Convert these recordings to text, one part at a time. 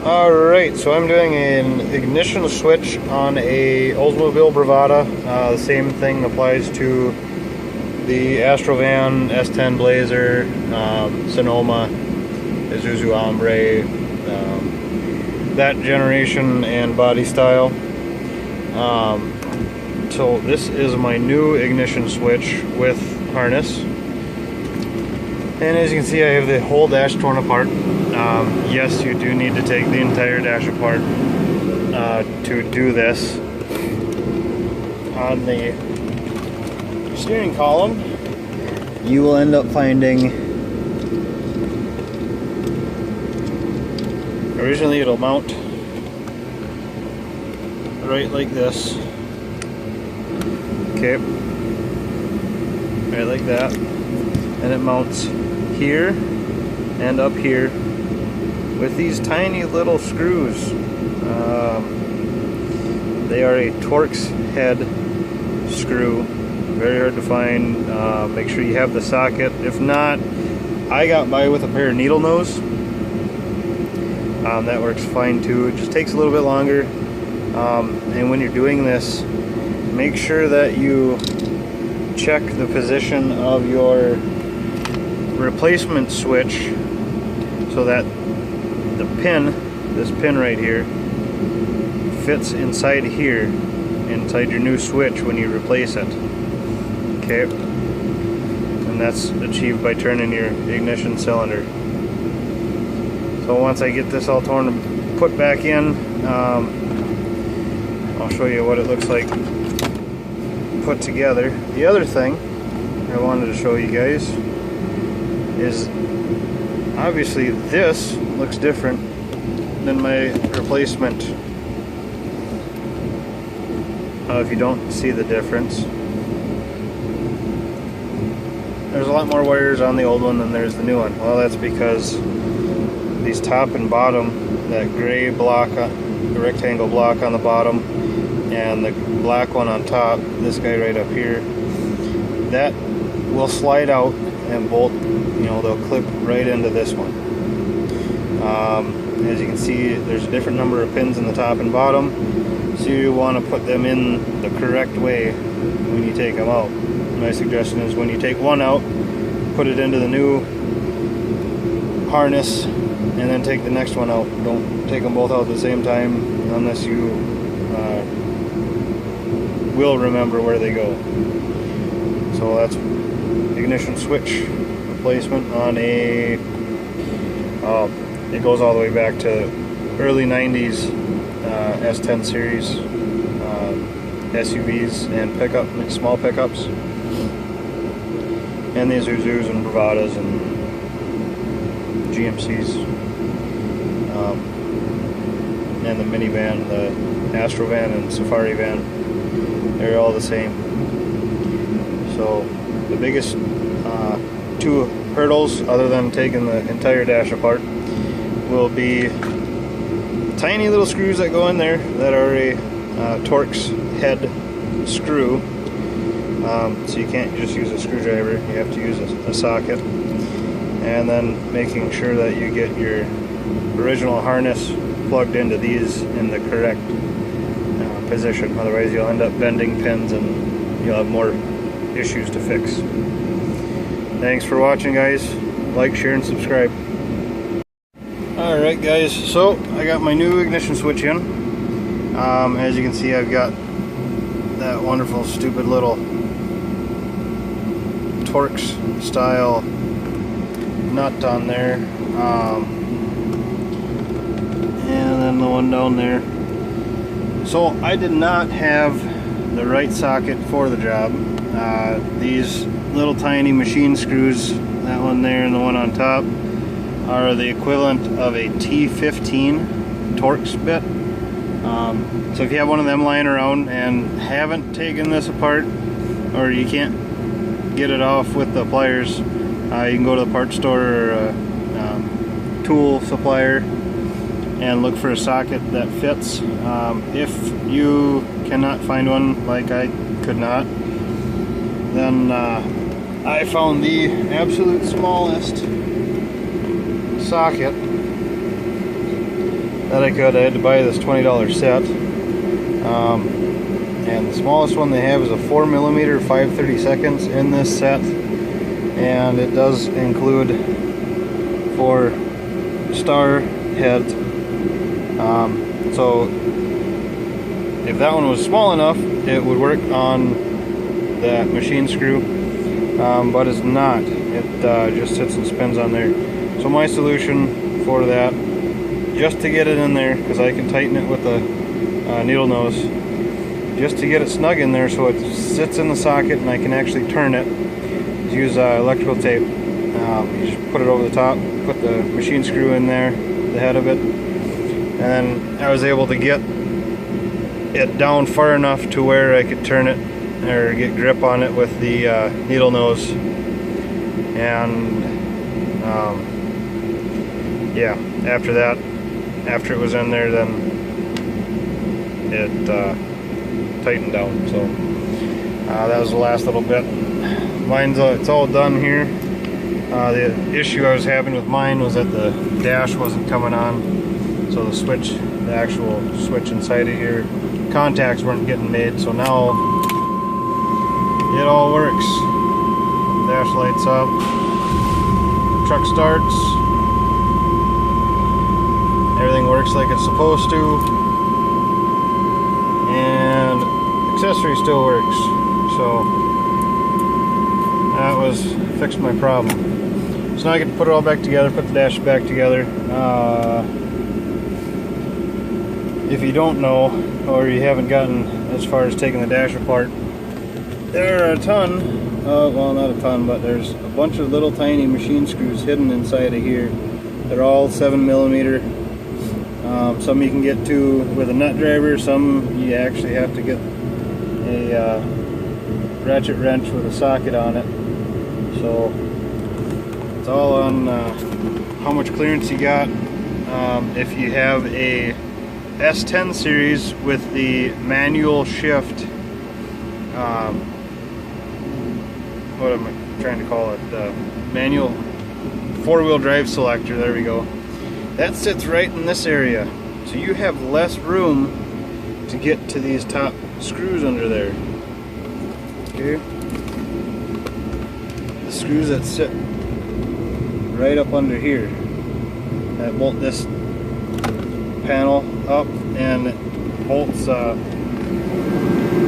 Alright, so I'm doing an ignition switch on a Oldsmobile Bravada. The same thing applies to the Astro van, S10 Blazer, Sonoma, Isuzu Hombre, that generation and body style. So this is my new ignition switch with harness. And as you can see, I have the whole dash torn apart. Yes, you do need to take the entire dash apart to do this. On the steering column, you will end up finding, originally it'll mount right like this. Okay, right like that. And it mounts here and up here with these tiny little screws. They are a Torx head screw, very hard to find. Make sure you have the socket. If not, I got by with a pair of needle nose. That works fine too. It just takes a little bit longer. And when you're doing this, make sure that you check the position of your replacement switch so that the pin, this pin right here, fits inside here, inside your new switch when you replace it. Okay, and that's achieved by turning your ignition cylinder. So once I get this all torn and put back in, I'll show you what it looks like put together. The other thing I wanted to show you guys is, obviously this looks different than my replacement. If you don't see the difference, there's a lot more wires on the old one than there's the new one. Well, that's because these top and bottom, that gray block, the rectangle block on the bottom, and the black one on top, this guy right up here, that will slide out and bolt, you know, they'll clip right into this one. As you can see, there's a different number of pins in the top and bottom, so you want to put them in the correct way when you take them out. My suggestion is when you take one out, put it into the new harness and then take the next one out. Don't take them both out at the same time unless you will remember where they go. So that's ignition switch replacement on a, it goes all the way back to early 90s S10 series SUVs and pickup, small pickups, and the Isuzus and Bravadas and GMCs, and the minivan, the Astro van and Safari van, they're all the same. So the biggest two hurdles, other than taking the entire dash apart, will be tiny little screws that go in there that are a Torx head screw. So you can't just use a screwdriver, you have to use a socket. And then making sure that you get your original harness plugged into these in the correct position. Otherwise you'll end up bending pins and you'll have more issues to fix. Thanks for watching, guys. Like, share, and subscribe. Alright guys, so I got my new ignition switch in. As you can see, I've got that wonderful stupid little Torx style nut on there, and then the one down there. So I did not have the right socket for the job. These little tiny machine screws, that one there and the one on top, are the equivalent of a T15 Torx bit. So if you have one of them lying around and haven't taken this apart, or you can't get it off with the pliers, you can go to the parts store or a tool supplier and look for a socket that fits. If you cannot find one, like I could not, then I found the absolute smallest socket that I could. I had to buy this $20 set. And the smallest one they have is a 4mm 5/32 in this set. And it does include 4 star heads. So if that one was small enough, it would work on that machine screw, but it's not. It just sits and spins on there. So my solution for that, just to get it in there, because I can tighten it with a needle nose, just to get it snug in there so it sits in the socket and I can actually turn it, is use electrical tape. You just put it over the top, put the machine screw in there, the head of it, and then I was able to get it down far enough to where I could turn it or get grip on it with the needle nose. And yeah, after that, after it was in there, then it tightened down. So that was the last little bit. Mine's it's all done here. The issue I was having with mine was that the dash wasn't coming on, so the switch, the actual switch inside of here, contacts weren't getting made. So now it all works. Dash lights up, truck starts, everything works like it's supposed to, and accessory still works. So that fixed my problem. So now I get to put it all back together, put the dash back together. If you don't know, or you haven't gotten as far as taking the dash apart, there are a ton, well, not a ton, but there's a bunch of little tiny machine screws hidden inside of here. They're all 7mm. Some you can get to with a nut driver, some you actually have to get a ratchet wrench with a socket on it. So it's all on how much clearance you got. If you have a S10 series with the manual shift, what am I trying to call it? Manual 4-wheel drive selector, there we go. That sits right in this area. So you have less room to get to these top screws under there. Okay. The screws that sit right up under here that bolt this panel up, and it bolts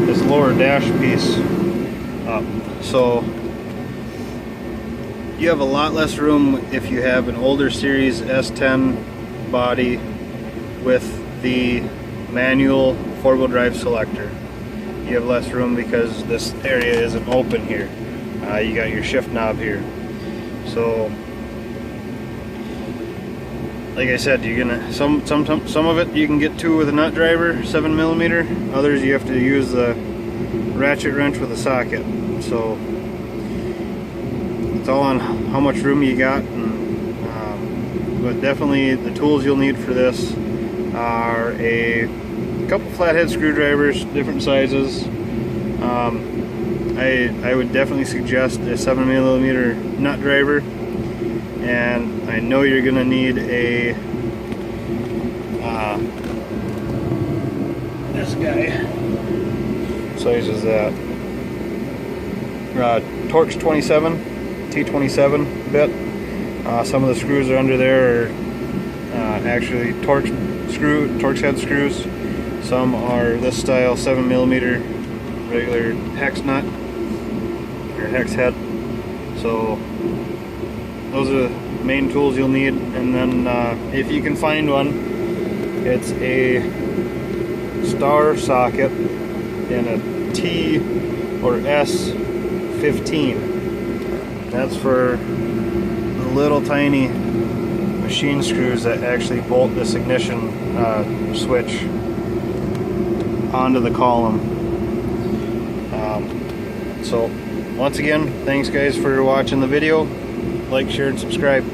this lower dash piece up. So you have a lot less room if you have an older series S10 body with the manual 4-wheel drive selector. You have less room because this area isn't open here. You got your shift knob here. So like I said, you're gonna some of it you can get to with a nut driver, 7mm. Others you have to use the ratchet wrench with a socket. So it's all on how much room you got. But definitely the tools you'll need for this are a couple flathead screwdrivers, different sizes. I would definitely suggest a 7mm nut driver. And I know you're gonna need a this guy, size is that Torx 27 T27 bit. Some of the screws are under there are actually Torx head screws. Some are this style 7mm regular hex nut or hex head. So those are the main tools you'll need. And then if you can find one, it's a star socket in a T or S15. That's for the little tiny machine screws that actually bolt this ignition switch onto the column. So once again, thanks guys for watching the video. Like, share, and subscribe.